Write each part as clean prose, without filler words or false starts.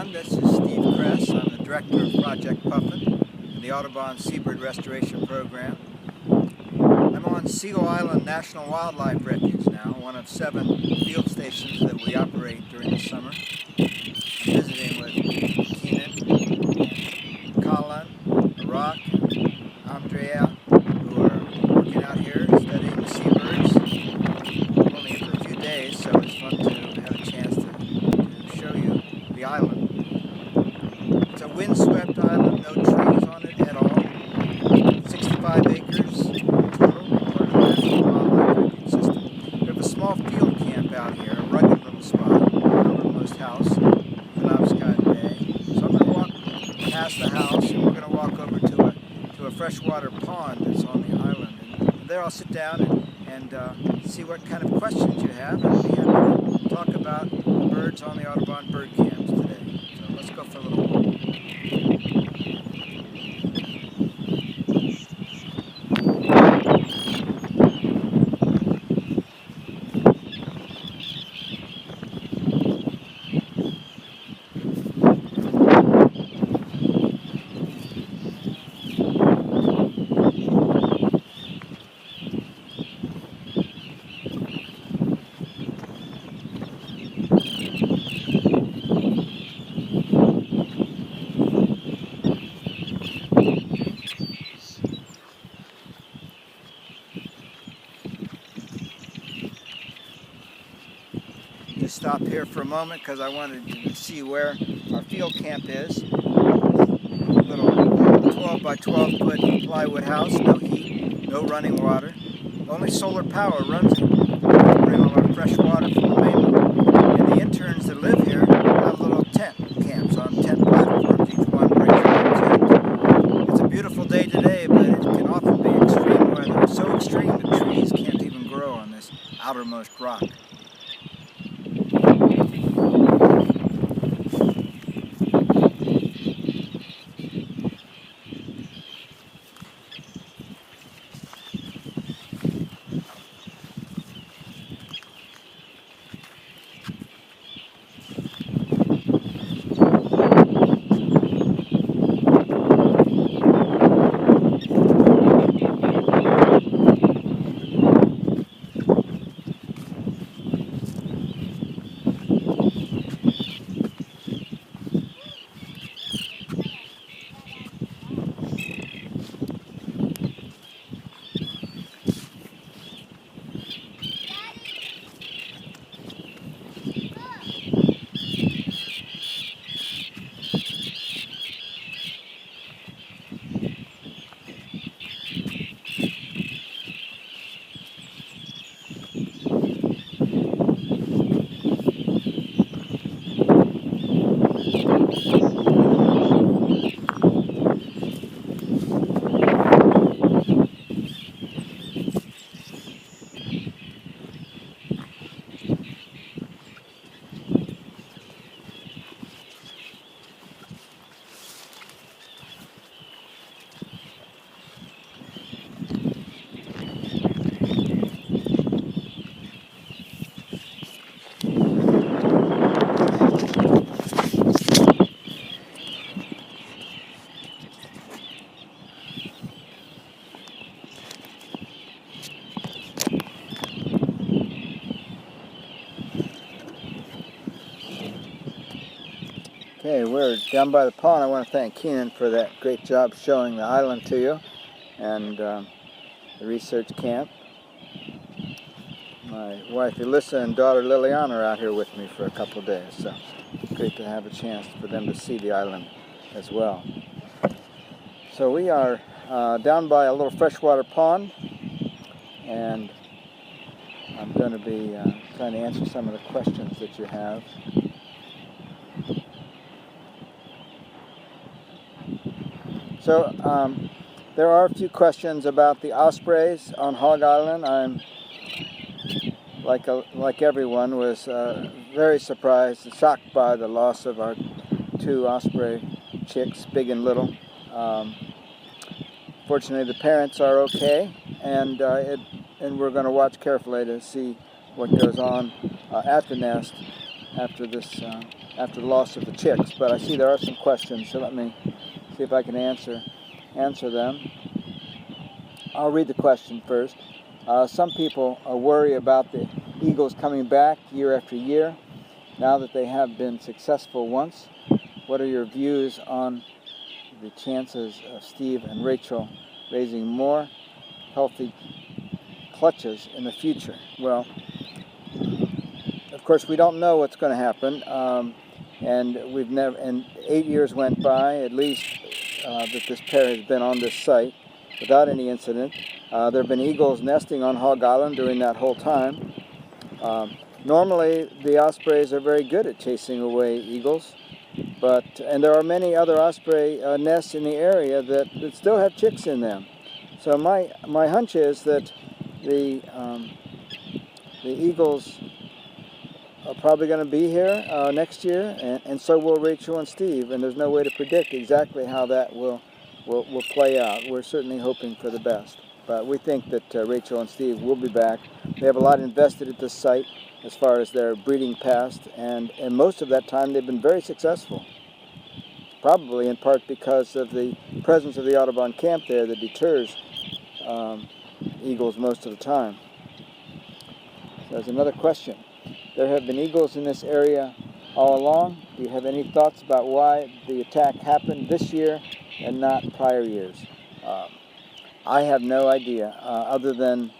everyone. This is Steve Kress. I'm the director of Project Puffin in the Audubon Seabird Restoration Program. I'm on Seal Island National Wildlife Refuge now, one of 7 field stations that we operate during the summer. I'm visiting with Keenan, Colin, Rock, and Andrea, who are working out here studying the seabirds. I'm only here for a few days, so it's fun to have a chance to show you the island. It's a windswept island, no trees on it at all. 65 acres total, part of the National Wildlife Refuge system. We have a small field camp out here, a rugged little spot, outermost house, Penobscot Bay. So I'm going to walk past the house, and we're going to walk over to a freshwater pond that's on the island. And there I'll sit down and see what kind of questions you have, and be happy to talk about birds on the Audubon bird camps today. So let's go for a little walk. Just stop here for a moment because I wanted to see where our field camp is. Little 12 by 12 foot plywood house, no heat, no running water. Only solar power runs it. We bring all our fresh water from the mainland. And the interns that live here have little tent camps on tent platforms. Each one brings their own tent. It's a beautiful day today, but it can often be extreme weather. So extreme that trees can't even grow on this outermost rock. Okay, we're down by the pond. I want to thank Keenan for that great job showing the island to you and the research camp. My wife Elissa and daughter Liliana are out here with me for a couple of days, so it's great to have a chance for them to see the island as well. So we are down by a little freshwater pond, and I'm going to be trying to answer some of the questions that you have. So there are a few questions about the ospreys on Hog Island. I'm, like everyone, was very surprised and shocked by the loss of our 2 osprey chicks, big and little. Fortunately, the parents are okay, and we're going to watch carefully to see what goes on at the nest after this after the loss of the chicks. But I see there are some questions, so let me see if I can answer them. I'll read the question first. Some people worry about the eagles coming back year after year now that they have been successful once. What are your views on the chances of Steve and Rachel raising more healthy clutches in the future? Well, of course, we don't know what's going to happen, and 8 years went by at least that this pair has been on this site without any incident. There have been eagles nesting on Hog Island during that whole time. Normally, the ospreys are very good at chasing away eagles, and there are many other osprey nests in the area that still have chicks in them. So my hunch is that the eagles are probably going to be here next year, and so will Rachel and Steve. And there's no way to predict exactly how that will play out. We're certainly hoping for the best, but we think that Rachel and Steve will be back. They have a lot invested at this site as far as their breeding past, and most of that time they've been very successful. Probably in part because of the presence of the Audubon camp there that deters eagles most of the time. So there's another question. There have been eagles in this area all along. Do you have any thoughts about why the attack happened this year and not prior years? I have no idea, other than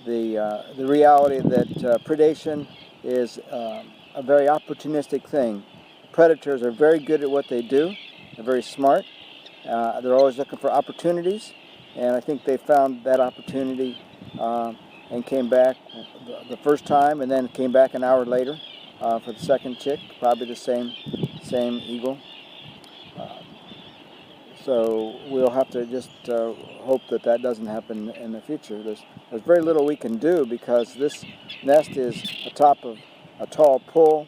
the reality that predation is a very opportunistic thing. Predators are very good at what they do. They're very smart. They're always looking for opportunities, and I think they found that opportunity and came back the first time, and then came back an hour later for the second chick, probably the same eagle. So we'll have to just hope that doesn't happen in the future. There's very little we can do because this nest is atop of a tall pole,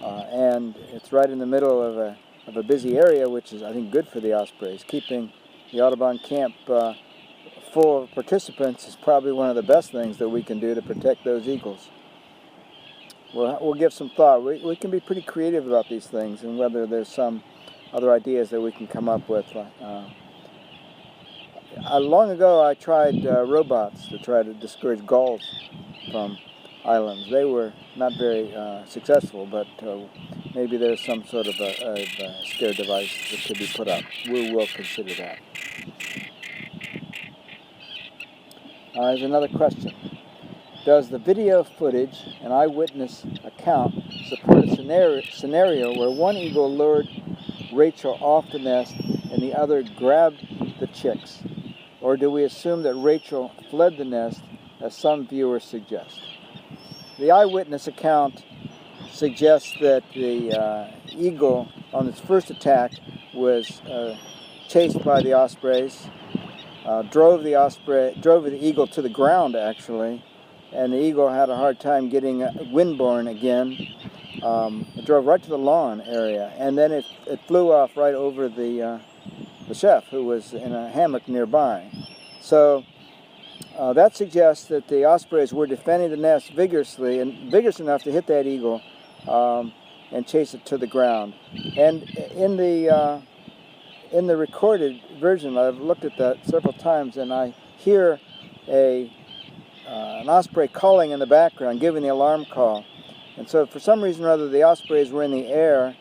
and it's right in the middle of a busy area, which is, I think, good for the ospreys. Keeping the Audubon camp full of participants is probably one of the best things that we can do to protect those eagles. We'll give some thought. We can be pretty creative about these things, and whether there's some other ideas that we can come up with. Long ago I tried robots to try to discourage gulls from islands. They were not very successful, but maybe there's some sort of a scare device that could be put up. We will consider that. There's another question. Does the video footage and eyewitness account support a scenario where one eagle lured Rachel off the nest and the other grabbed the chicks? Or do we assume that Rachel fled the nest, as some viewers suggest? The eyewitness account suggests that the eagle on its first attack was chased by the ospreys, drove the eagle to the ground, actually, and the eagle had a hard time getting windborne again. It drove right to the lawn area, and then it flew off right over the chef, who was in a hammock nearby. So that suggests that the ospreys were defending the nest vigorously, and vigorous enough to hit that eagle and chase it to the ground. And in the recorded version, I've looked at that several times, and I hear an osprey calling in the background, giving the alarm call. And so for some reason or other, the ospreys were in the air,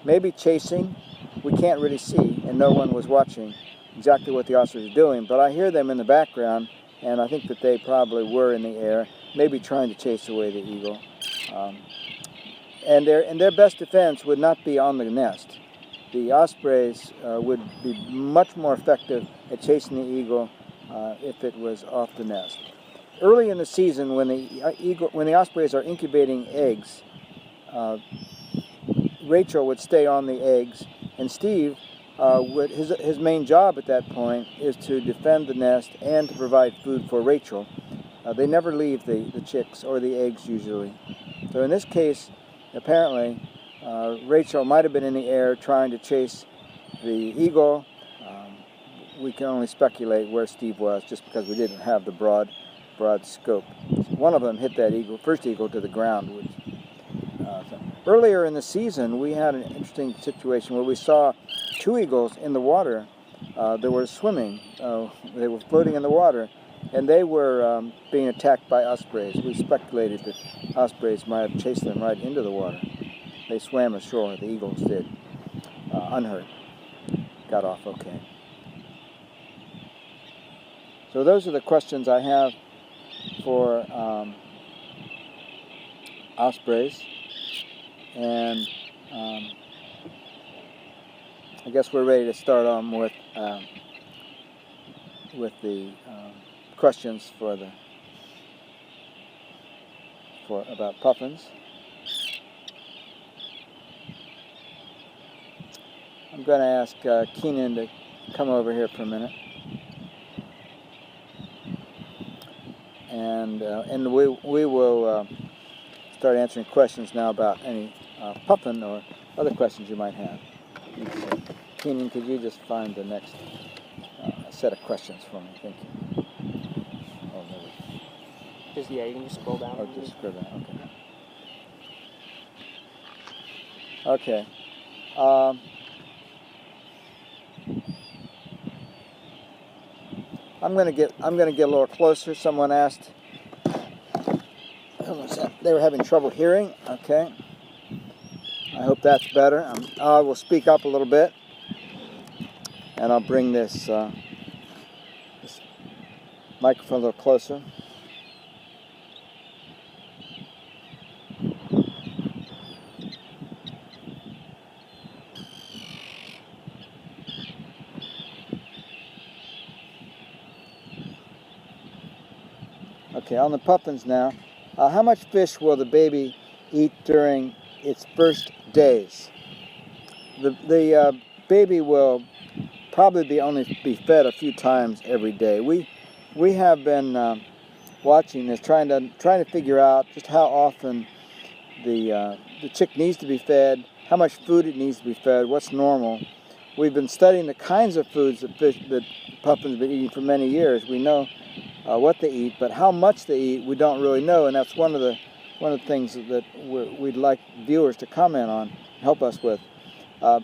maybe chasing. We can't really see, and no one was watching exactly what the ospreys are doing, but I hear them in the background, and I think that they probably were in the air, maybe trying to chase away the eagle. And their best defense would not be on the nest. The ospreys would be much more effective at chasing the eagle if it was off the nest. Early in the season, when the ospreys are incubating eggs, Rachel would stay on the eggs, and Steve, his main job at that point is to defend the nest and to provide food for Rachel. They never leave the chicks or the eggs usually. So in this case, apparently, Rachel might have been in the air trying to chase the eagle. We can only speculate where Steve was, just because we didn't have the broad scope. One of them hit that first eagle to the ground, which Earlier in the season, we had an interesting situation where we saw 2 eagles in the water. They were swimming. They were floating in the water, and they were being attacked by ospreys. We speculated that ospreys might have chased them right into the water. They swam ashore, the eagles did, unhurt. Got off okay. So those are the questions I have for ospreys, and I guess we're ready to start on with the questions about puffins. I'm going to ask Keenan to come over here for a minute, and we will start answering questions now about any puffin or other questions you might have. Keenan, could you just find the next set of questions for me? Thank you. Oh, no. Yeah, you can just scroll down. Oh, just scroll down. Okay. Okay. I'm gonna get a little closer. Someone asked. They were having trouble hearing. Okay. I hope that's better. I will speak up a little bit, and I'll bring this microphone a little closer. Okay, on the puffins now. How much fish will the baby eat during its first days? The baby will probably only be fed a few times every day. We have been watching this, trying to figure out just how often the chick needs to be fed, how much food it needs to be fed, what's normal. We've been studying the kinds of foods that puffins have been eating for many years. We know what they eat, but how much they eat we don't really know, and that's one of the things that we'd like viewers to comment on, help us with.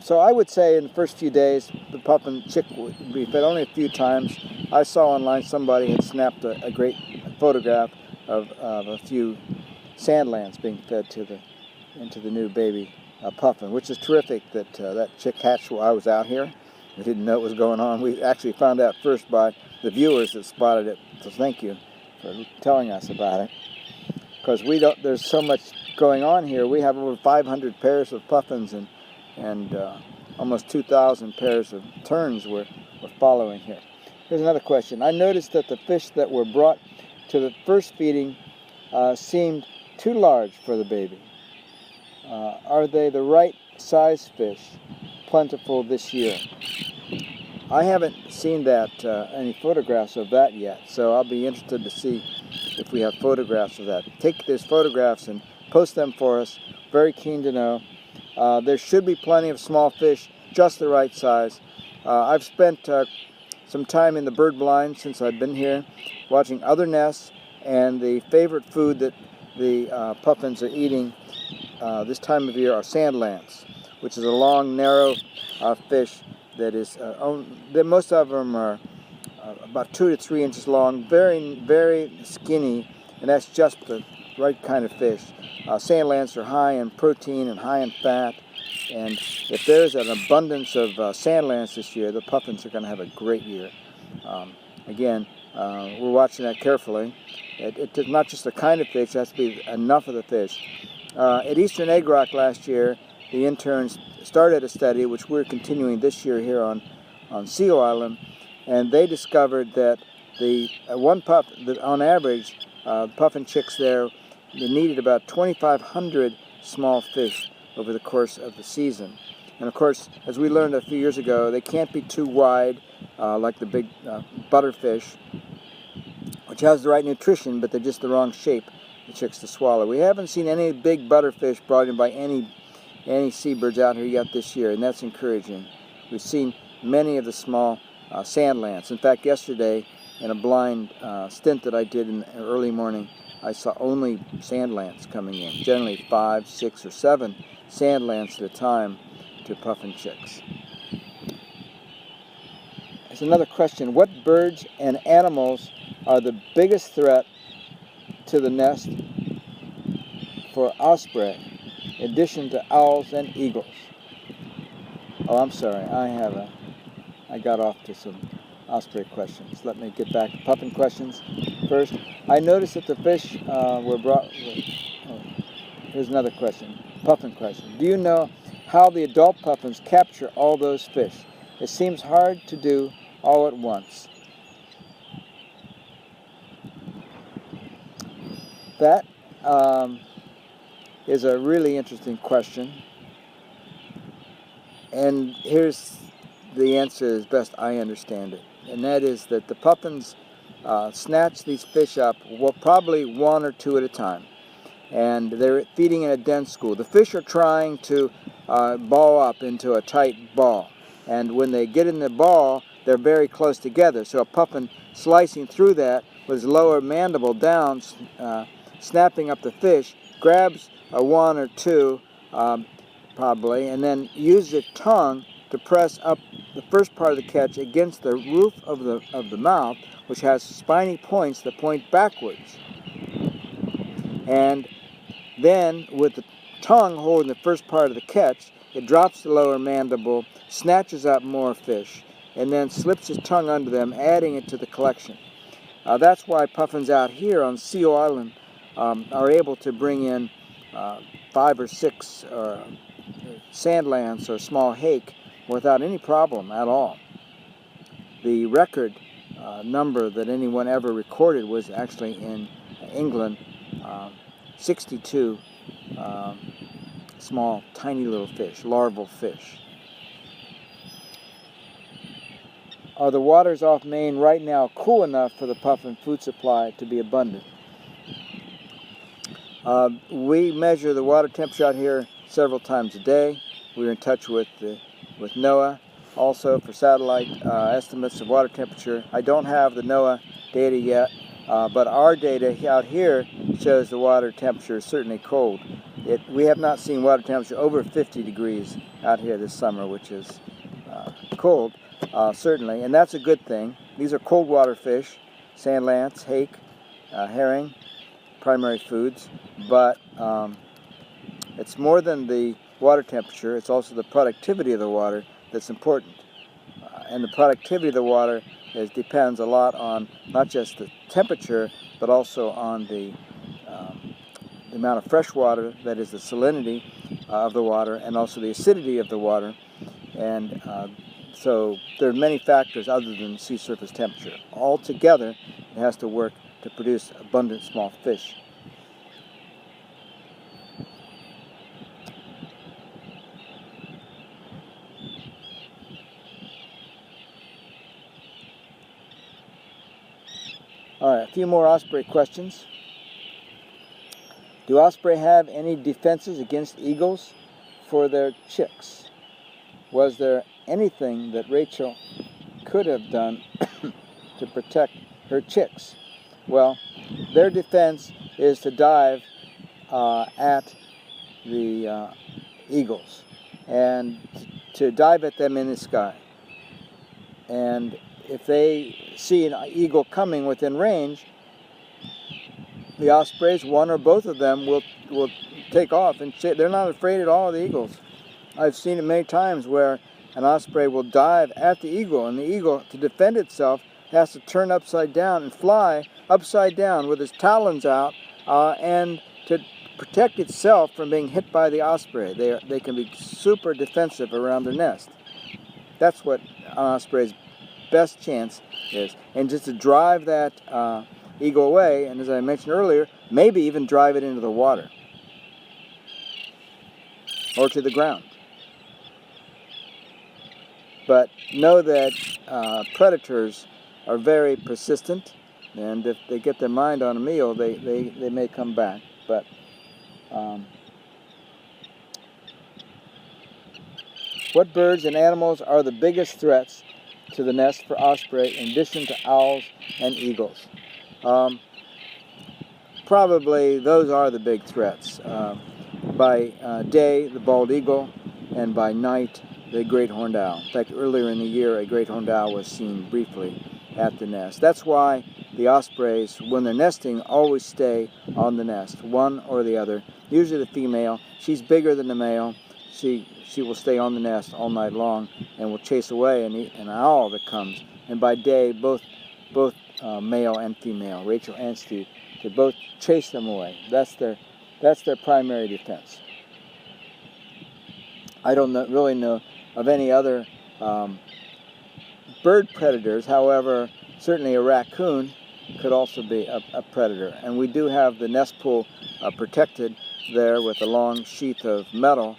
So I would say in the first few days the puffin chick would be fed only a few times. I saw online somebody had snapped a great photograph of a few sandlands being fed into the new baby puffin, which is terrific that that chick hatched while I was out here. We didn't know what was going on. We actually found out first by the viewers that spotted it. So thank you for telling us about it, because there's so much going on here. We have over 500 pairs of puffins and almost 2,000 pairs of terns we're following here. Here's another question. I noticed that the fish that were brought to the first feeding seemed too large for the baby. Are they the right size fish, plentiful this year? I haven't seen any photographs of that yet, so I'll be interested to see if we have photographs of that. Take those photographs and post them for us. Very keen to know. There should be plenty of small fish, just the right size. I've spent some time in the bird blind since I've been here, watching other nests, and the favorite food that the puffins are eating this time of year are sandlands, which is a long, narrow fish that is, most of them are about 2 to 3 inches long, very, very skinny, and that's just the right kind of fish. Sandlands are high in protein and high in fat, and if there's an abundance of sandlands this year, the puffins are going to have a great year. Again, we're watching that carefully. It's not just the kind of fish, it has to be enough of the fish. At Eastern Egg Rock last year, the interns started a study, which we're continuing this year here on Seal Island, and they discovered that on average, puffin chicks there, they needed about 2,500 small fish over the course of the season. And of course, as we learned a few years ago, they can't be too wide, like the big butterfish, which has the right nutrition, but they're just the wrong shape, the chicks to swallow. We haven't seen any big butterfish brought in by any seabirds out here yet this year, and that's encouraging. We've seen many of the small sandlands. In fact, yesterday, in a blind stint that I did in the early morning, I saw only sand lance coming in, generally 5, 6, or 7 sand lance at a time to puffin chicks. There's another question. What birds and animals are the biggest threat to the nest for osprey, in addition to owls and eagles? Oh, I'm sorry. I got off to some osprey questions. Let me get back to puffin questions first. I noticed that the fish were brought... Oh, here's another question. Puffin question. Do you know how the adult puffins capture all those fish? It seems hard to do all at once. That is a really interesting question. And here's the answer as best I understand it. And that is that the puffins snatch these fish up, well, probably 1 or 2 at a time. And they're feeding in a dense school. The fish are trying to ball up into a tight ball. And when they get in the ball, they're very close together. So a puffin slicing through that with his lower mandible down, snapping up the fish, grabs a 1 or 2, probably, and then uses its tongue to press up the first part of the catch against the roof of the mouth, which has spiny points that point backwards. And then, with the tongue holding the first part of the catch, it drops the lower mandible, snatches up more fish, and then slips its tongue under them, adding it to the collection. That's why puffins out here on Seal Island are able to bring in 5 or 6 sand lance or small hake without any problem at all. The record number that anyone ever recorded was actually in England, 62 small, tiny little fish, larval fish. Are the waters off Maine right now cool enough for the puffin food supply to be abundant? We measure the water temperature out here several times a day. We're in touch with NOAA also for satellite estimates of water temperature. I don't have the NOAA data yet, but our data out here shows the water temperature is certainly cold. We have not seen water temperature over 50 degrees out here this summer, which is cold, certainly, and that's a good thing. These are cold water fish, sand lance, hake, herring, primary foods, but it's more than the water temperature, it's also the productivity of the water that's important. And the productivity of the water depends a lot on not just the temperature, but also on the amount of fresh water, that is the salinity of the water, and also the acidity of the water. And so there are many factors other than sea surface temperature. Altogether, it has to work to produce abundant small fish. All right, a few more osprey questions. Do osprey have any defenses against eagles for their chicks? Was there anything that Rachel could have done to protect her chicks? Well, their defense is to dive at the eagles and to dive at them in the sky. And if they see an eagle coming within range, the ospreys, one or both of them, will take off, and they're not afraid at all of the eagles. I've seen it many times where an osprey will dive at the eagle, and the eagle, to defend itself, has to turn upside down and fly upside down with its talons out, and to protect itself from being hit by the osprey. They can be super defensive around their nest. That's what an osprey's best chance is, and just to drive that eagle away, and as I mentioned earlier, maybe even drive it into the water or to the ground. But know that predators are very persistent, and if they get their mind on a meal, they may come back. But what birds and animals are the biggest threats to the nest for osprey in addition to owls and eagles? probably those are the big threats. By day, the bald eagle, and by night, the great horned owl. In fact, earlier in the year, a great horned owl was seen briefly at the nest. That's why the ospreys, when they're nesting, always stay on the nest, one or the other. Usually the female, she's bigger than the male. She will stay on the nest all night long and will chase away an owl that comes. And by day, both male and female, Rachel and Steve, they both chase them away. That's their primary defense. I don't really know of any other bird predators. However, certainly a raccoon could also be a predator. And we do have the nest pool protected there with a long sheath of metal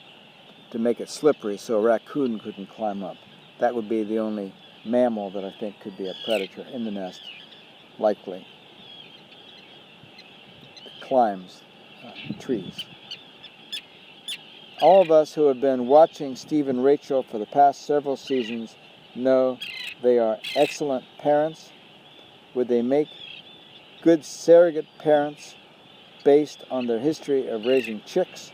to make it slippery so a raccoon couldn't climb up. That would be the only mammal that I think could be a predator in the nest, likely. That climbs trees. All of us who have been watching Steve and Rachel for the past several seasons know they are excellent parents. Would they make good surrogate parents based on their history of raising chicks,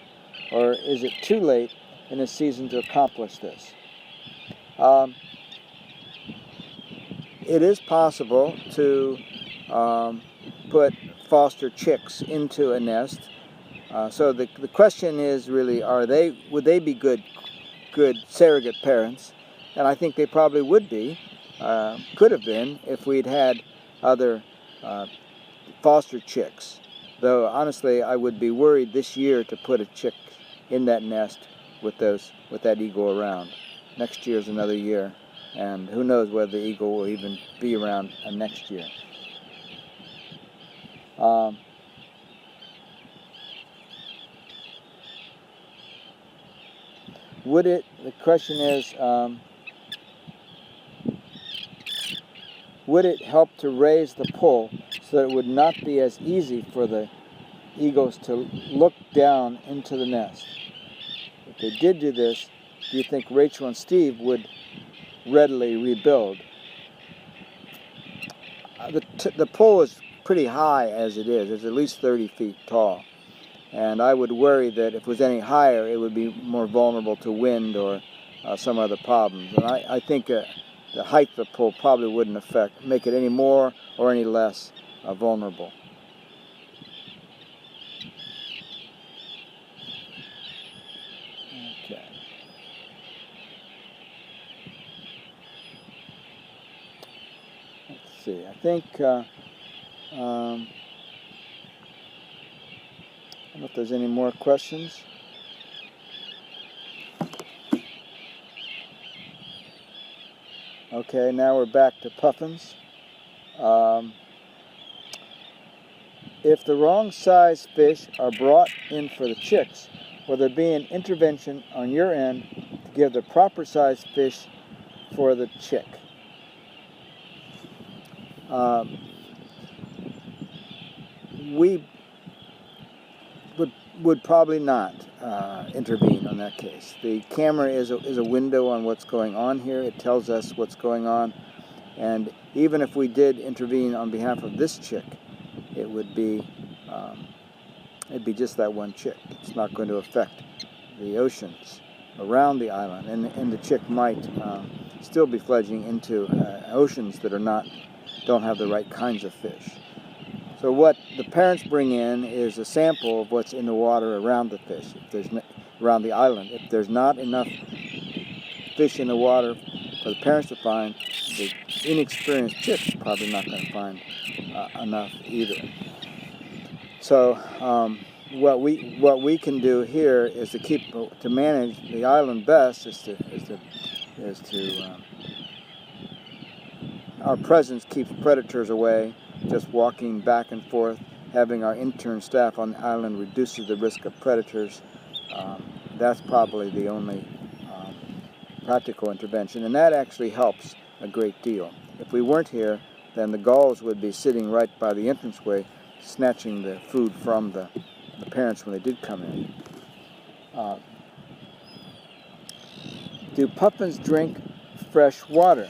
or is it too late in the season to accomplish this? It is possible to put foster chicks into a nest. So the question is really, would they be good surrogate parents? And I think they probably would be, could have been, if we'd had other foster chicks. Though honestly, I would be worried this year to put a chick in that nest with that eagle around. Next year is another year, and who knows whether the eagle will even be around next year. The question is, would it help to raise the pull so that it would not be as easy for the eagles to look down into the nest? If they did do this, do you think Rachel and Steve would readily rebuild? The pole is pretty high as it is. It's at least 30 feet tall. And I would worry that if it was any higher, it would be more vulnerable to wind or some other problems. And I think the height of the pole probably wouldn't make it any more or any less vulnerable. Okay. Let's see. I think I don't know if there's any more questions. Okay, now we're back to puffins. If the wrong size fish are brought in for the chicks, will there be an intervention on your end to give the proper size fish for the chick? We would probably not intervene on that case. The camera is a window on what's going on here. It tells us what's going on, and even if we did intervene on behalf of this chick, it would be it'd be just that one chick. It's not going to affect the oceans around the island, and the chick might still be fledging into oceans that don't have the right kinds of fish. So what the parents bring in is a sample of what's in the water around the fish, around the island. If there's not enough fish in the water for the parents to find, the inexperienced chick's probably not going to find enough either. So what we can do here is to manage the island best is to our presence keeps predators away. Just walking back and forth, having our intern staff on the island reduces the risk of predators. That's probably the only practical intervention, and that actually helps a great deal. If we weren't here, then the gulls would be sitting right by the entranceway, snatching the food from the parents when they did come in. Do puffins drink fresh water?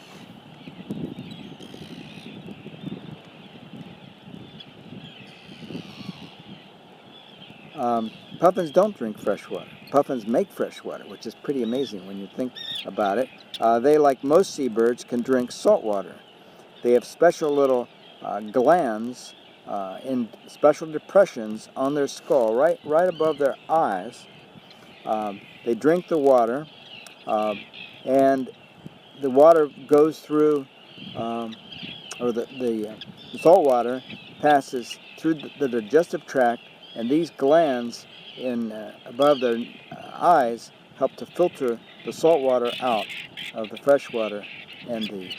Puffins don't drink fresh water. Puffins make fresh water, which is pretty amazing when you think about it. They, like most seabirds, can drink salt water. They have special little glands in special depressions on their skull, right above their eyes. They drink the water, and the water goes through, or the salt water passes through the digestive tract, and these glands above their eyes help to filter the salt water out of the fresh water, and the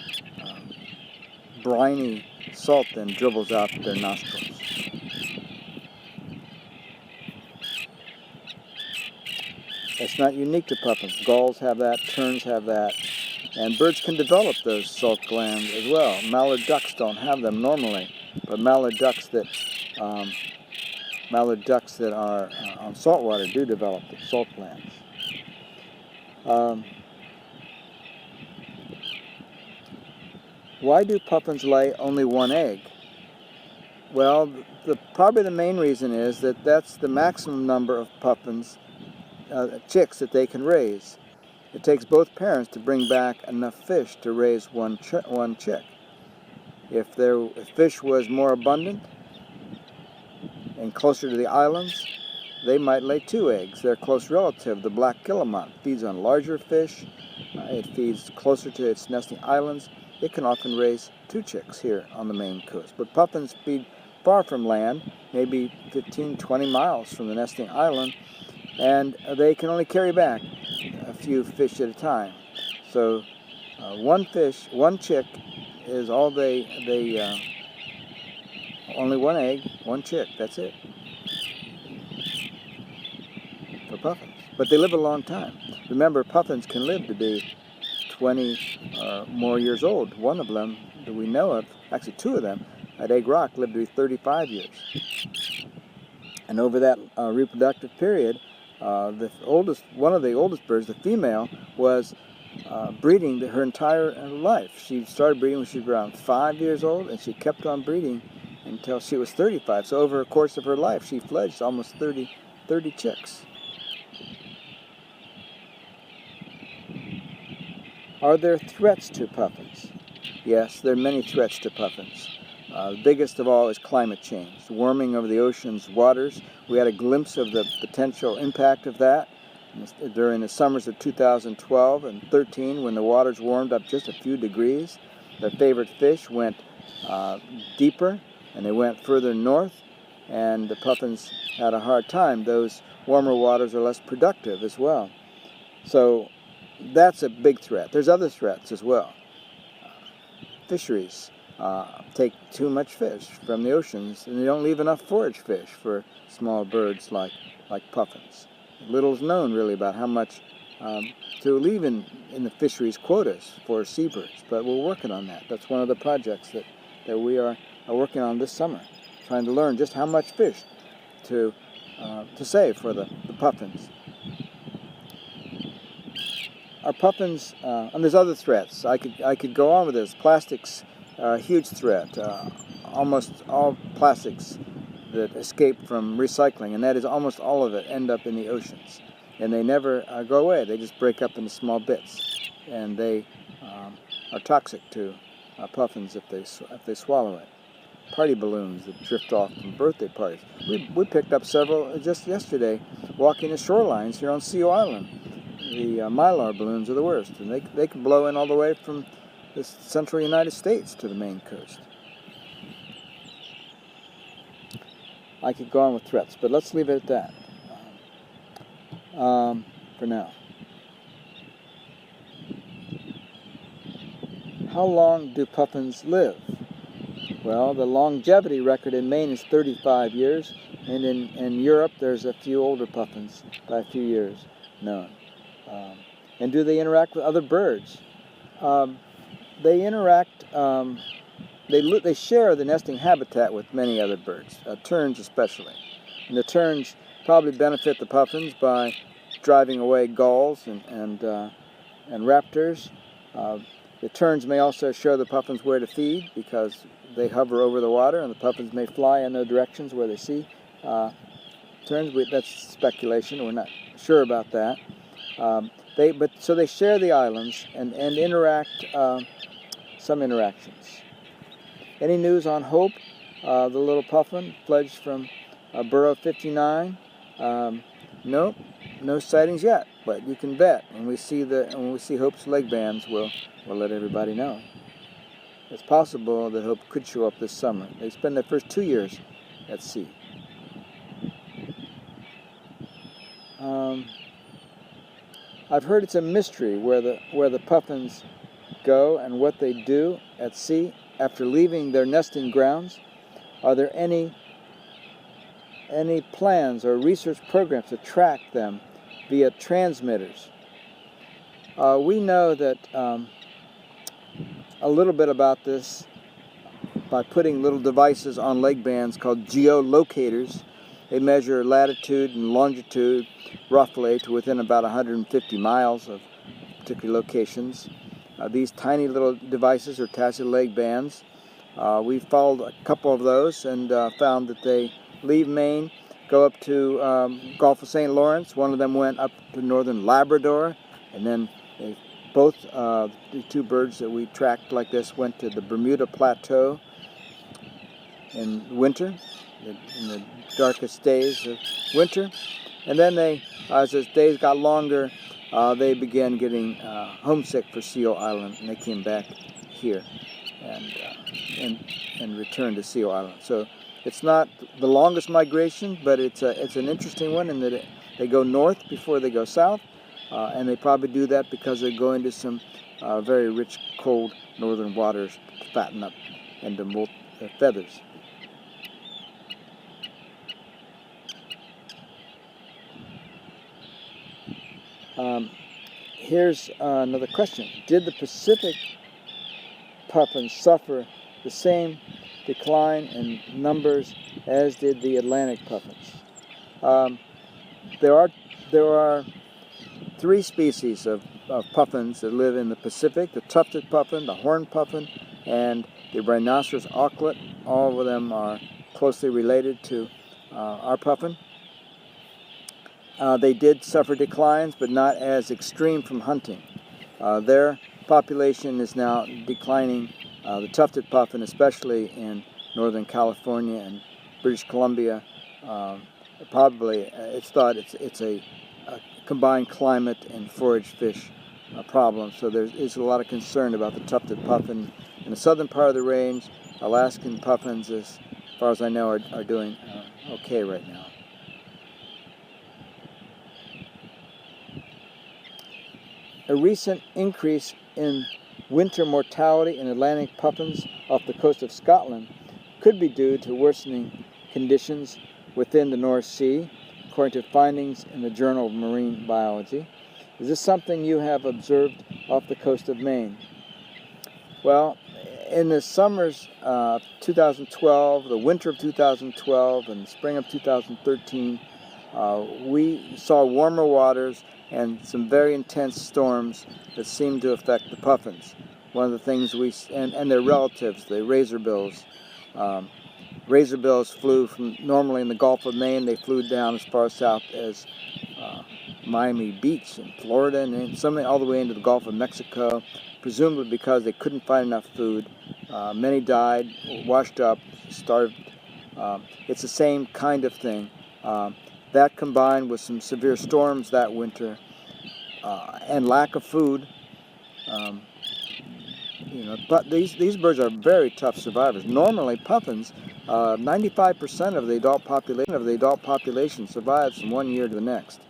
briny salt then dribbles out their nostrils. That's not unique to puffins. Gulls have that, terns have that, and birds can develop those salt glands as well. Mallard ducks don't have them normally, but mallard ducks that are on salt water do develop the salt glands. Why do puffins lay only one egg? Well, probably the main reason is that that's the maximum number of puffins, chicks that they can raise. It takes both parents to bring back enough fish to raise one chick. If fish was more abundant and closer to the islands, they might lay 2 eggs. Their close relative, the black guillemot, feeds on larger fish. It feeds closer to its nesting islands. It can often raise 2 chicks here on the Maine coast. But puffins feed far from land, maybe 15, 20 miles from the nesting island, and they can only carry back a few fish at a time. So one chick is all only 1 egg, 1 chick, that's it for puffins. But they live a long time. Remember, puffins can live to be 20 or more years old. One of them that we know of, actually 2 of them, at Egg Rock lived to be 35 years. And over that reproductive period, one of the oldest birds, the female, was breeding her entire life. She started breeding when she was around 5 years old, and she kept on breeding until she was 35. So over the course of her life, she fledged almost 30 chicks. Are there threats to puffins? Yes, there are many threats to puffins. The biggest of all is climate change, the warming of the ocean's waters. We had a glimpse of the potential impact of that during the summers of 2012 and 13, when the waters warmed up just a few degrees. Their favorite fish went deeper, and they went further north, and the puffins had a hard time. Those warmer waters are less productive as well. So that's a big threat. There's other threats as well. Fisheries take too much fish from the oceans, and they don't leave enough forage fish for small birds like puffins. Little is known really about how much to leave in the fisheries quotas for seabirds, but we're working on that. That's one of the projects that we are working on this summer, trying to learn just how much fish to save for the puffins. Our puffins, and there's other threats. I could go on with this. Plastics are a huge threat. Almost all plastics that escape from recycling, and that is almost all of it, end up in the oceans. And they never go away. They just break up into small bits, and they are toxic to puffins if they swallow it. Party balloons that drift off from birthday parties. We picked up several just yesterday walking the shorelines here on Seal Island. The mylar balloons are the worst, and they can blow in all the way from the central United States to the Maine coast. I could go on with threats, but let's leave it at that for now. How long do puffins live? Well, the longevity record in Maine is 35 years, and in Europe there's a few older puffins by a few years known. And do they interact with other birds? They interact. They share the nesting habitat with many other birds, terns especially. And the terns probably benefit the puffins by driving away gulls and raptors. The terns may also show the puffins where to feed because they hover over the water, and the puffins may fly in the directions where they see turns. That's speculation. We're not sure about that. So they share the islands and interact, some interactions. Any news on Hope, the little puffin fledged from burrow 59? Nope, no sightings yet, but you can bet when we see Hope's leg bands, we'll let everybody know. It's possible that Hope could show up this summer. They spend their first 2 years at sea. I've heard it's a mystery where the puffins go and what they do at sea after leaving their nesting grounds. Are there any plans or research programs to track them via transmitters? We know that a little bit about this by putting little devices on leg bands called geolocators. They measure latitude and longitude roughly to within about 150 miles of particular locations. These tiny little devices are attached to leg bands. We followed a couple of those and found that they leave Maine, go up to Gulf of St. Lawrence. One of them went up to northern Labrador, and then the two birds that we tracked like this went to the Bermuda Plateau in winter, in the darkest days of winter. And then as the days got longer, they began getting homesick for Seal Island, and they came back here and returned to Seal Island. So it's not the longest migration, but it's an interesting one in that they go north before they go south, and they probably do that because they're going to some very rich, cold northern waters to fatten up and to molt their feathers. Here's another question. Did the Pacific puffins suffer the same decline in numbers as did the Atlantic puffins? There are three species of puffins that live in the Pacific: the tufted puffin, the horned puffin, and the rhinoceros auklet. All of them are closely related to our puffin. They did suffer declines, but not as extreme from hunting. Their population is now declining. The tufted puffin, especially in Northern California and British Columbia, probably it's thought it's a combined climate and forage fish problem. So there's a lot of concern about the tufted puffin in the southern part of the range. Alaskan puffins, as far as I know, are doing okay right now. A recent increase in winter mortality in Atlantic puffins off the coast of Scotland could be due to worsening conditions within the North Sea, according to findings in the Journal of Marine Biology. Is this something you have observed off the coast of Maine? Well, in the summers of 2012, the winter of 2012, and the spring of 2013, we saw warmer waters and some very intense storms that seemed to affect the puffins. One of the things and their relatives, the razorbills. Razorbills flew from, normally in the Gulf of Maine, they flew down as far south as Miami Beach in Florida, and some all the way into the Gulf of Mexico, presumably because they couldn't find enough food. Many died, washed up, starved. It's the same kind of thing. That combined with some severe storms that winter and lack of food, but these birds are very tough survivors. Normally, puffins, 95% of the adult population survives from 1 year to the next.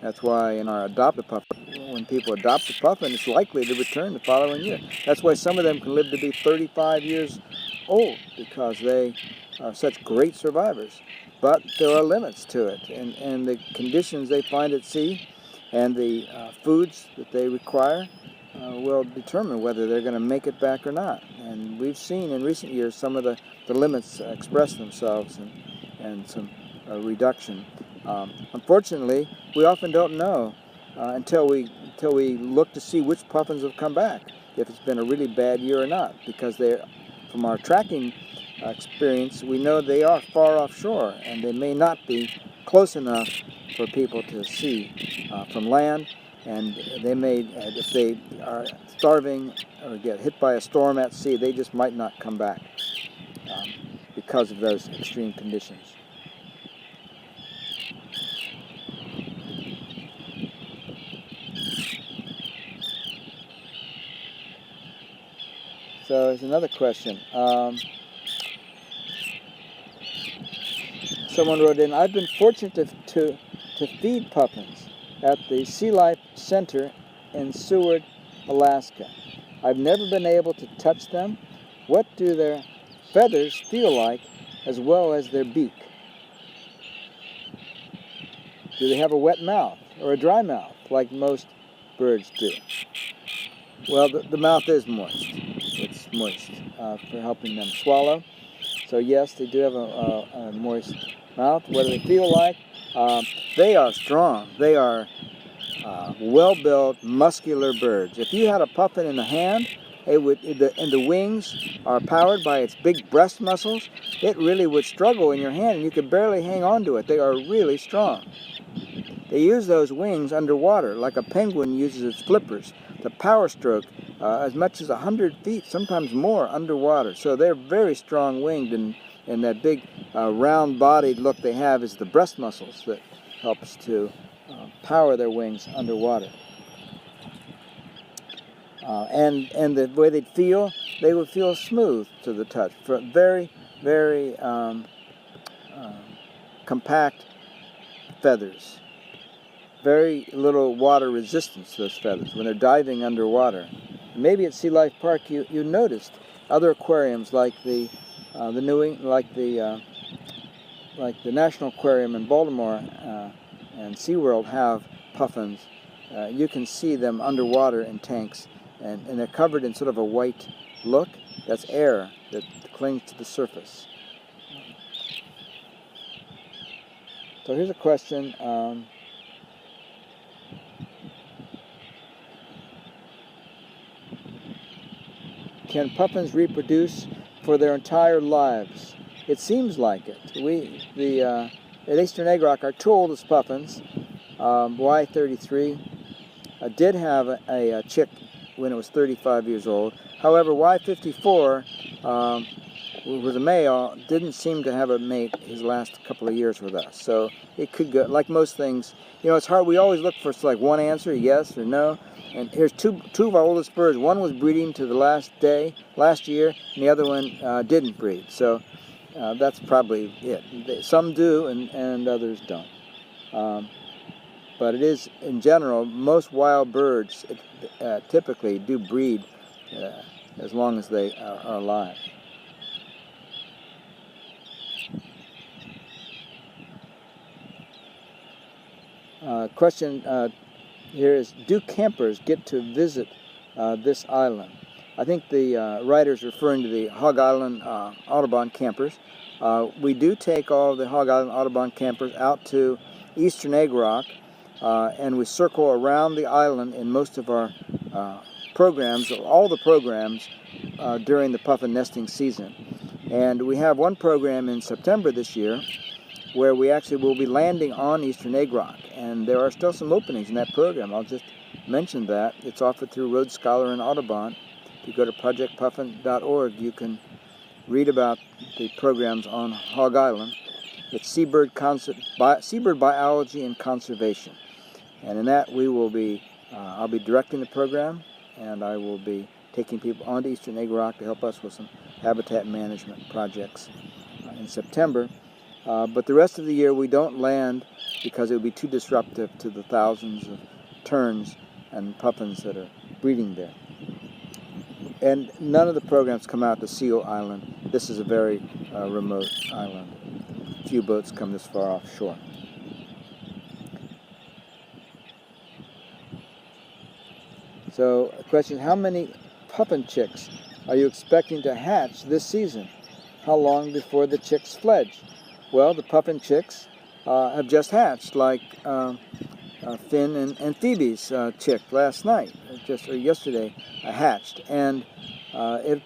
That's why in our adopted puffin, when people adopt a puffin, it's likely to return the following year. That's why some of them can live to be 35 years old, because they are such great survivors. But there are limits to it, and the conditions they find at sea and the foods that they require will determine whether they're going to make it back or not. And we've seen in recent years some of the limits express themselves and some reduction. Unfortunately, we often don't know until we look to see which puffins have come back, if it's been a really bad year or not, because from our tracking experience, we know they are far offshore, and they may not be close enough for people to see from land, and they may, if they are starving or get hit by a storm at sea, they just might not come back because of those extreme conditions. So there's another question. Someone wrote in, I've been fortunate to feed puffins at the Sea Life Center in Seward, Alaska. I've never been able to touch them. What do their feathers feel like, as well as their beak? Do they have a wet mouth or a dry mouth, like most birds do? Well, the mouth is moist. It's moist for helping them swallow. So yes, they do have a moist mouth. What do they feel like? They are strong. They are well-built, muscular birds. If you had a puffin in the hand, and the wings are powered by its big breast muscles, it really would struggle in your hand, and you could barely hang on to it. They are really strong. They use those wings underwater, like a penguin uses its flippers, to power stroke as much as 100 feet, sometimes more, underwater. So they're very strong-winged, and that big round-bodied look they have is the breast muscles that helps to power their wings underwater. And the way they'd feel, they would feel smooth to the touch, very, very compact feathers. Very little water resistance to those feathers when they're diving underwater. Maybe at Sea Life Park you noticed other aquariums like the National Aquarium in Baltimore and SeaWorld have puffins. You can see them underwater in tanks, and they're covered in sort of a white look. That's air that clings to the surface. So here's a question. Can puffins reproduce for their entire lives? It seems like it. At Eastern Egg Rock, our two oldest puffins, Y33, did have a chick when it was 35 years old. However, Y54, who was a male, didn't seem to have a mate his last couple of years with us. So it could go, like most things, it's hard. We always look for like one answer, yes or no. And here's two of our oldest birds. One was breeding to the last year, and the other one didn't breed. So that's probably it. Some do, and others don't. But it is, in general, most wild birds typically do breed as long as they are alive. Question here is, do campers get to visit this island? I think the writer's referring to the Hog Island Audubon campers. We do take all of the Hog Island Audubon campers out to Eastern Egg Rock, and we circle around the island in most of our programs, all the programs during the puffin nesting season. And we have one program in September this year where we actually will be landing on Eastern Egg Rock, and there are still some openings in that program. I'll just mention that. It's offered through Rhodes Scholar and Audubon. If you go to projectpuffin.org, you can read about the programs on Hog Island. It's seabird biology and conservation, and in that we will be I'll be directing the program, and I will be taking people onto Eastern Egg Rock to help us with some habitat management projects in September. But the rest of the year we don't land because it would be too disruptive to the thousands of terns and puffins that are breeding there. And none of the programs come out to Seal Island. This is a very remote island. Few boats come this far offshore. So, the question, how many puffin chicks are you expecting to hatch this season? How long before the chicks fledge? Well, the puffin chicks have just hatched, like Finn and Phoebe's chick last night, or yesterday, hatched. And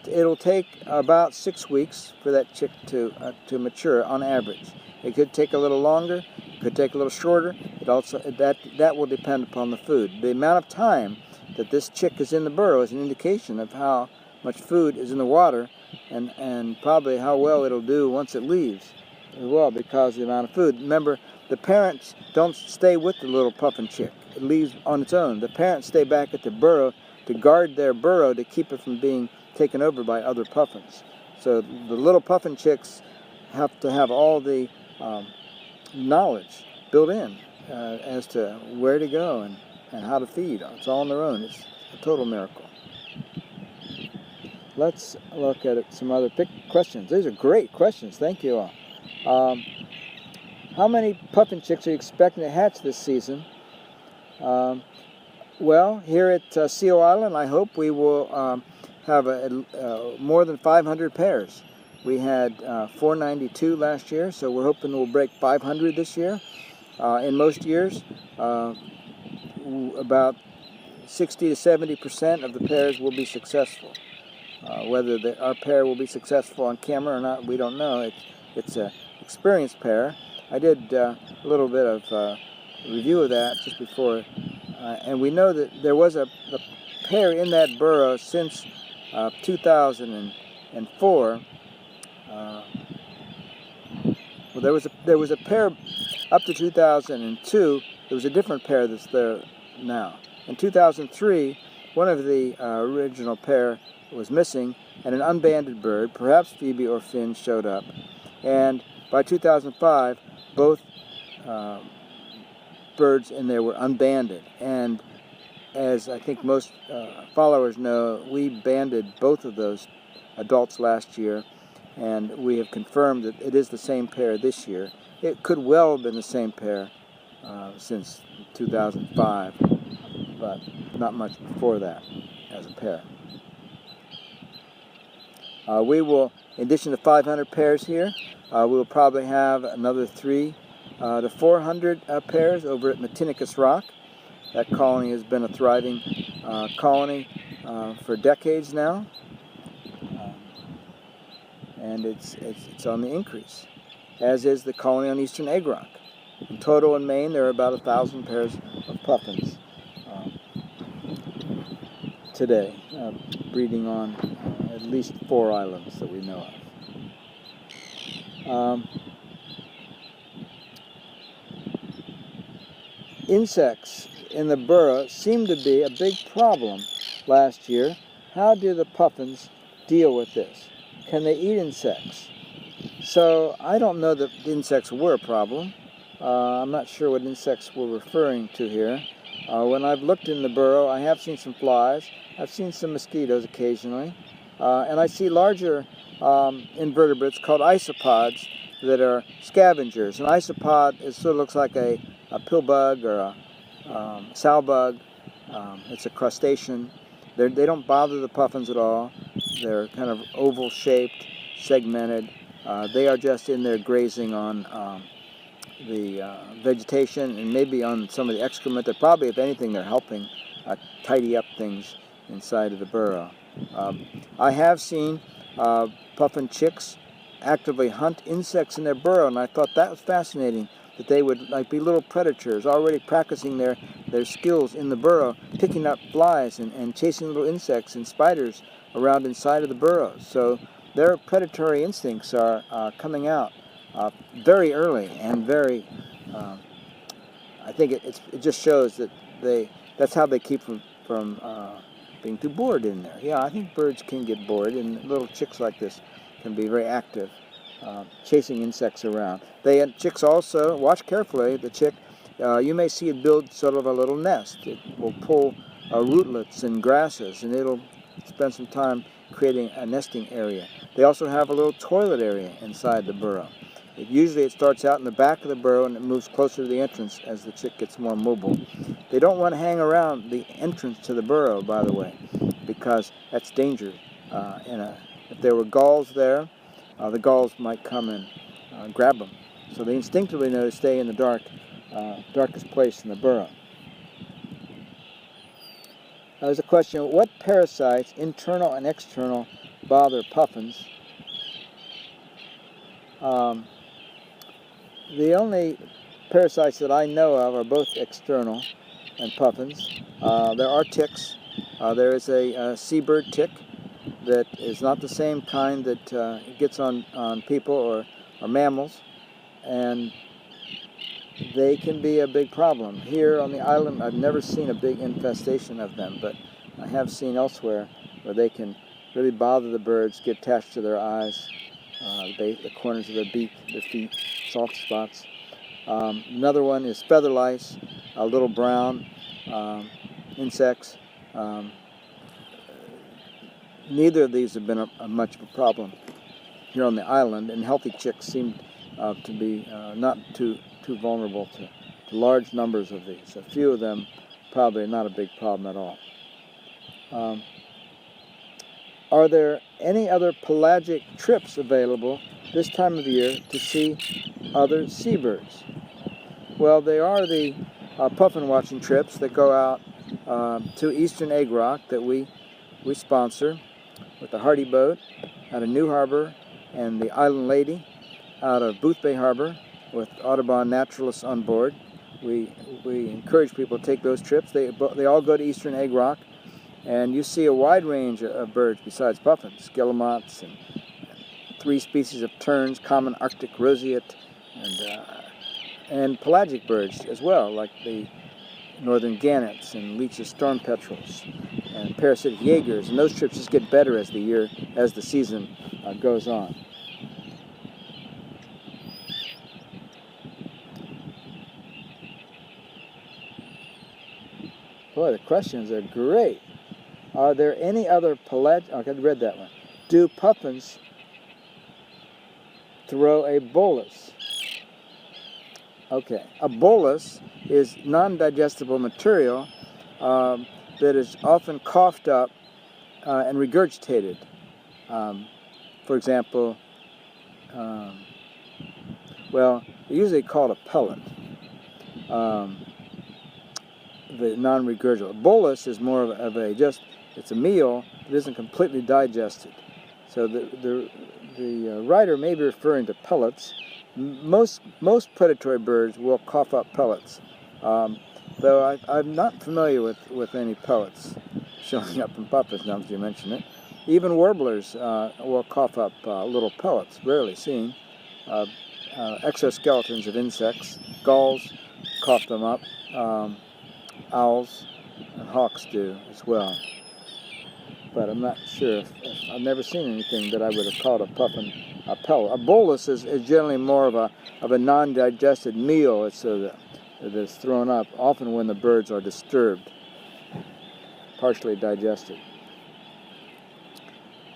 it'll take about 6 weeks for that chick to mature on average. It could take a little longer, could take a little shorter. It also that will depend upon the food. The amount of time that this chick is in the burrow is an indication of how much food is in the water, and probably how well it'll do once it leaves as well, because of the amount of food. Remember, the parents don't stay with the little puffin chick. It leaves on its own. The parents stay back at the burrow to guard their burrow, to keep it from being taken over by other puffins. So the little puffin chicks have to have all the knowledge built in as to where to go and how to feed. It's all on their own. It's a total miracle. Let's look at some other questions. These are great questions. Thank you all. How many puffin chicks are you expecting to hatch this season? Well, here at Seal Island, I hope we will have more than 500 pairs. We had 492 last year, so we're hoping we'll break 500 this year. In most years, about 60 to 70% of the pairs will be successful. Whether our pair will be successful on camera or not, we don't know. It's an experienced pair. I did a little bit of review of that just before, and we know that there was a pair in that burrow since 2004. Well, there was a pair up to 2002. There was a different pair that's there now. In 2003, one of the original pair was missing, and an unbanded bird, perhaps Phoebe or Finn, showed up. And by 2005, both birds in there were unbanded. And as I think most followers know, we banded both of those adults last year, and we have confirmed that it is the same pair this year. It could well have been the same pair since 2005, but not much before that as a pair. We will, in addition to 500 pairs here, we will probably have another 300 to 400 pairs over at Matinicus Rock. That colony has been a thriving colony for decades now, and it's on the increase, as is the colony on Eastern Egg Rock. In total in Maine, there are about 1,000 pairs of puffins today, breeding on at least 4 islands that we know of. Insects in the burrow seemed to be a big problem last year. How do the puffins deal with this? Can they eat insects? So I don't know that the insects were a problem. I'm not sure what insects we're referring to here. When I've looked in the burrow, I have seen some flies. I've seen some mosquitoes occasionally. And I see larger invertebrates called isopods that are scavengers. An isopod sort of looks like a pill bug or a sow bug. It's a crustacean. They don't bother the puffins at all. They're kind of oval-shaped, segmented. They are just in there grazing on the vegetation and maybe on some of the excrement. They're probably, if anything, they're helping tidy up things inside of the burrow. I have seen puffin chicks actively hunt insects in their burrow, and I thought that was fascinating, that they would be little predators already practicing their skills in the burrow, picking up flies and chasing little insects and spiders around inside of the burrows. So their predatory instincts are coming out very early, and very I think it just shows that that's how they keep from being too bored in there. Yeah, I think birds can get bored, and little chicks like this can be very active, chasing insects around. Chicks also, watch carefully, the chick, you may see it build sort of a little nest. It will pull rootlets and grasses, and it'll spend some time creating a nesting area. They also have a little toilet area inside the burrow. Usually it starts out in the back of the burrow and it moves closer to the entrance as the chick gets more mobile. They don't want to hang around the entrance to the burrow, by the way, because that's danger. If there were galls there, the galls might come and grab them. So they instinctively know to stay in the darkest place in the burrow. There's a question: what parasites, internal and external, bother puffins? The only parasites that I know of are both external and puffins. There are ticks. There is a seabird tick that is not the same kind that gets on people or mammals, and they can be a big problem. Here on the island, I've never seen a big infestation of them, but I have seen elsewhere where they can really bother the birds, get attached to their eyes, the corners of their beak, their feet, soft spots. Another one is feather lice, little brown insects. Neither of these have been much of a problem here on the island, and healthy chicks seem to be not too vulnerable to large numbers of these. A few of them probably not a big problem at all. Are there any other pelagic trips available this time of year to see other seabirds? Well, there are the puffin watching trips that go out to Eastern Egg Rock that we sponsor with the Hardy boat out of New Harbor and the Island Lady out of Booth Bay Harbor with Audubon naturalists on board. We encourage people to take those trips. They all go to Eastern Egg Rock, and you see a wide range of birds besides puffins, guillemots, and 3 species of terns, common Arctic roseate, and pelagic birds as well, like the northern gannets and Leach's storm petrels and parasitic jaegers. And those trips just get better as the season goes on. Boy, the questions are great. Are there any other pelagic... Okay, I read that one. Do puffins throw a bolus? Okay, a bolus is non-digestible material that is often coughed up and regurgitated. For example, well, they usually call it a pellet. The non-regurgitable. Bolus is more of a it's a meal that isn't completely digested. So the writer may be referring to pellets. Most predatory birds will cough up pellets, though I'm not familiar with any pellets showing up in puffins now that you mention it. Even warblers will cough up little pellets, rarely seen. Exoskeletons of insects, gulls cough them up. Owls and hawks do as well. But I'm not sure if I've never seen anything that I would have called a puffin a pellet. A bolus is generally more of a non-digested meal. It's that's thrown up often when the birds are disturbed, partially digested.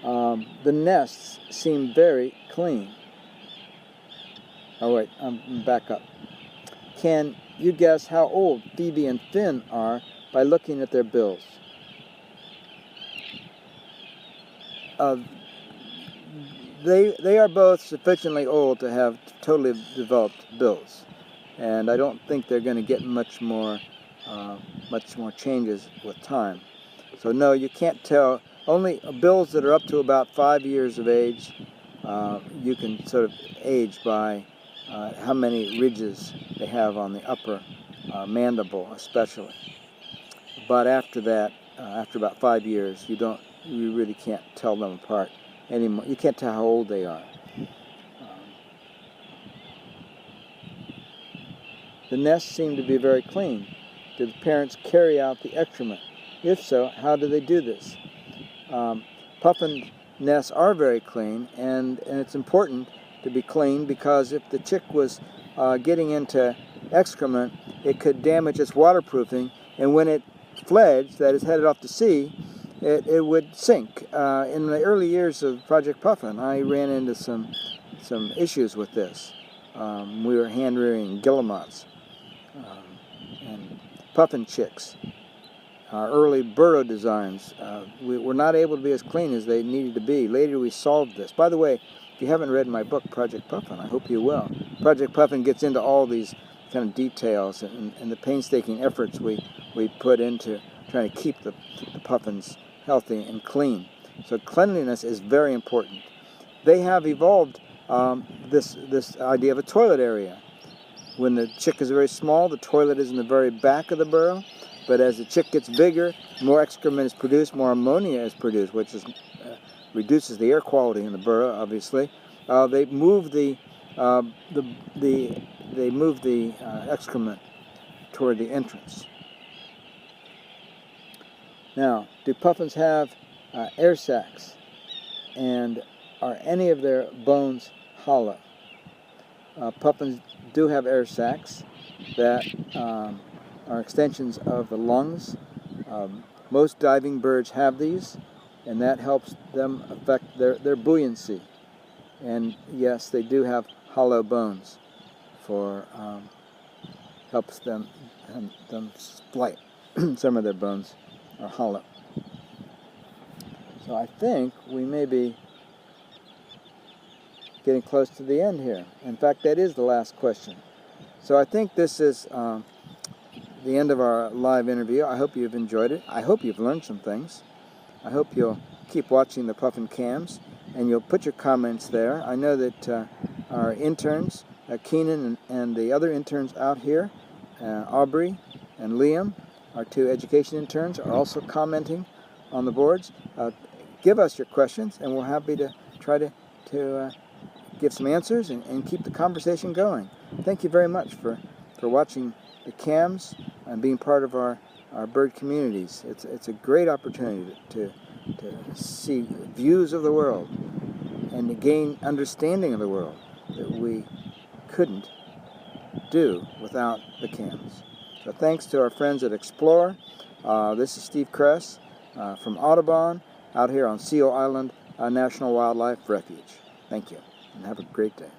The nests seem very clean. Oh wait, I'm back up. Can you guess how old Phoebe and Finn are by looking at their bills? They are both sufficiently old to have totally developed bills, and I don't think they're going to get much more changes with time. So no, you can't tell. Only bills that are up to about 5 years of age, you can sort of age by how many ridges they have on the upper mandible, especially. But after that, after about 5 years, you really can't tell them apart anymore. You can't tell how old they are. The nests seem to be very clean. Do the parents carry out the excrement? If so, how do they do this? Puffin nests are very clean, and it's important to be clean because if the chick was getting into excrement, it could damage its waterproofing, and when it fledged, that is headed off to sea, it would sink. In the early years of Project Puffin, I ran into some issues with this. We were hand rearing guillemots and puffin chicks. Our early burrow designs were not able to be as clean as they needed to be. Later we solved this. By the way, if you haven't read my book, Project Puffin, I hope you will. Project Puffin gets into all these kind of details and the painstaking efforts we put into trying to keep the puffins healthy and clean. So cleanliness is very important. They have evolved this idea of a toilet area. when the chick is very small, the toilet is in the very back of the burrow. But as the chick gets bigger, more excrement is produced, more ammonia is produced, which is, reduces the air quality in the burrow. Obviously, they move the excrement toward the entrance. Now, do puffins have air sacs, and are any of their bones hollow? Puffins do have air sacs that are extensions of the lungs. Most diving birds have these, and that helps them affect their buoyancy. And yes, they do have hollow bones for helps them flight. Some of their bones are hollow. So I think we may be getting close to the end here. In fact, that is the last question. So I think this is the end of our live interview. I hope you've enjoyed it. I hope you've learned some things. I hope you'll keep watching the Puffin cams, and you'll put your comments there. I know that our interns, Keenan and the other interns out here, Aubrey and Liam, our two education interns, are also commenting on the boards. Give us your questions, and we're happy to try to give some answers and keep the conversation going. Thank you very much for watching the cams and being part of our bird communities. It's a great opportunity to see views of the world and to gain understanding of the world that we couldn't do without the cams. So thanks to our friends at Explore. This is Steve Kress from Audubon out here on Seal Island National Wildlife Refuge. Thank you, and have a great day.